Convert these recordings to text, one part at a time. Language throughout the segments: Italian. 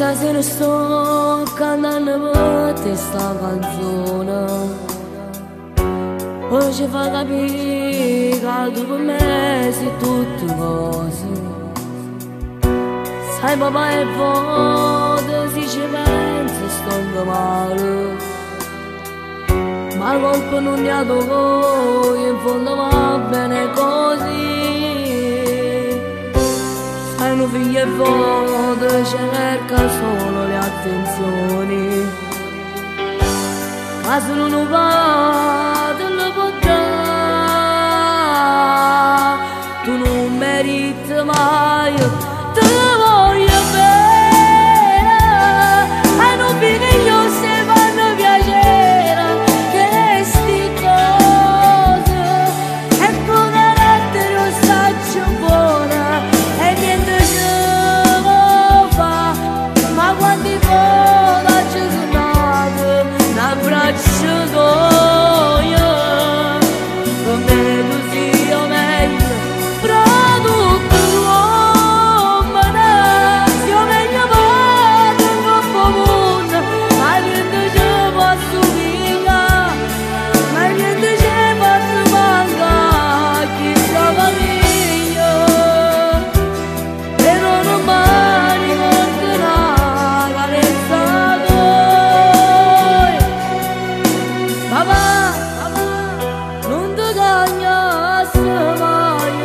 Stasera sto cantando per te sta canzone, poi ci fa capire che tu per me sei tutte cose. Sai papà e volte si ci pensa sto anche male, ma il colpo non ne ha toccato, in fondo va bene così. Sai un figlio e volte cerca solo le attenzioni, ma se non va te lo può dare, tu non meriti mai, te voglio bene, e non figlio se fanno piacere, che sti cose, e con carattere lo saccio buona, e niente ce lo fa, ma quanti volte ci sono nate, un abbraccio d'oio, come tu sia meglio, prodotto l'uomo, sia meglio vado in troppo mondo, ma niente ci può assomigliare, ma niente ci può mancare, chi stava meglio, e non ho mai contenato carezza d'oi. Papà, non ti cagnasse mai,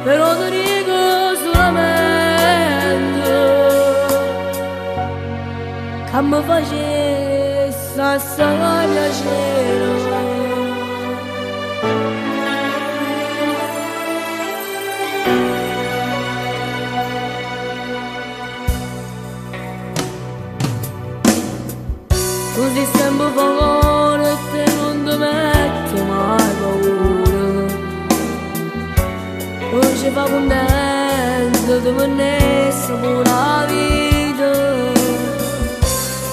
però ti dico solamente che mi facesse assai piacere. Tu sei sempre favore e te non ti metto mai paura, tu ci fa contento, ti permesso per la vita.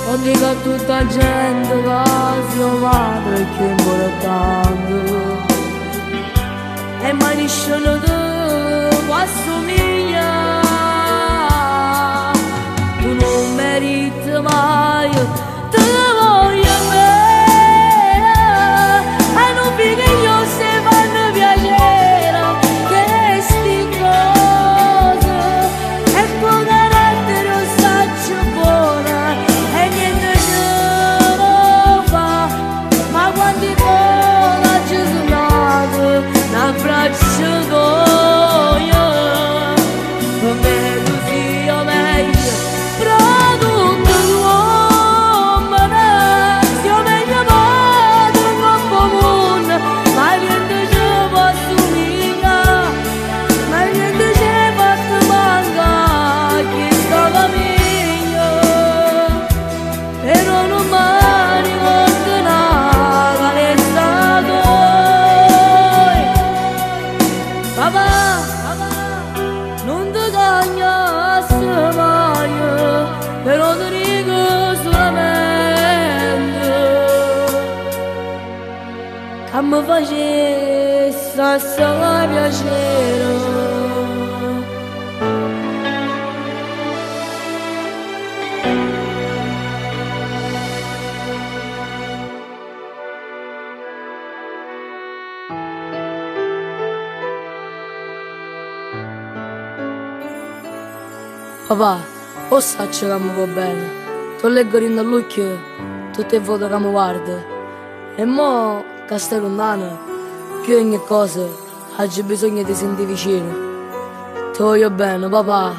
O dico a tutta la gente che sia padre e che è importante, e mai nessuno ti può assomigliare, tu non meriti mai, te voglio bene, e non figlio se fanno piacere, che sti cose, e con carattere lo saccio buona, e niente ce lo fa, ma quanti volte ci sono nate, un abbraccio d'oio, come tu sia meglio, prodotto l'uomo, sia meglio vado in troppo mondo, ma niente ci può assomigliare, ma niente ci può mancare, chi stava meglio, e non ho mai contenato carezza d'oi. Papà, non ti cagnasse mai, però ti dico solamente che mi facesse assai piacere. Papà, o saccio che mi va bene, ti leggo all'occhio tutte le foto che mi guarda, e mo che stai lontano, più ogni cosa, oggi bisogna di sentire vicino. Ti voglio bene, papà.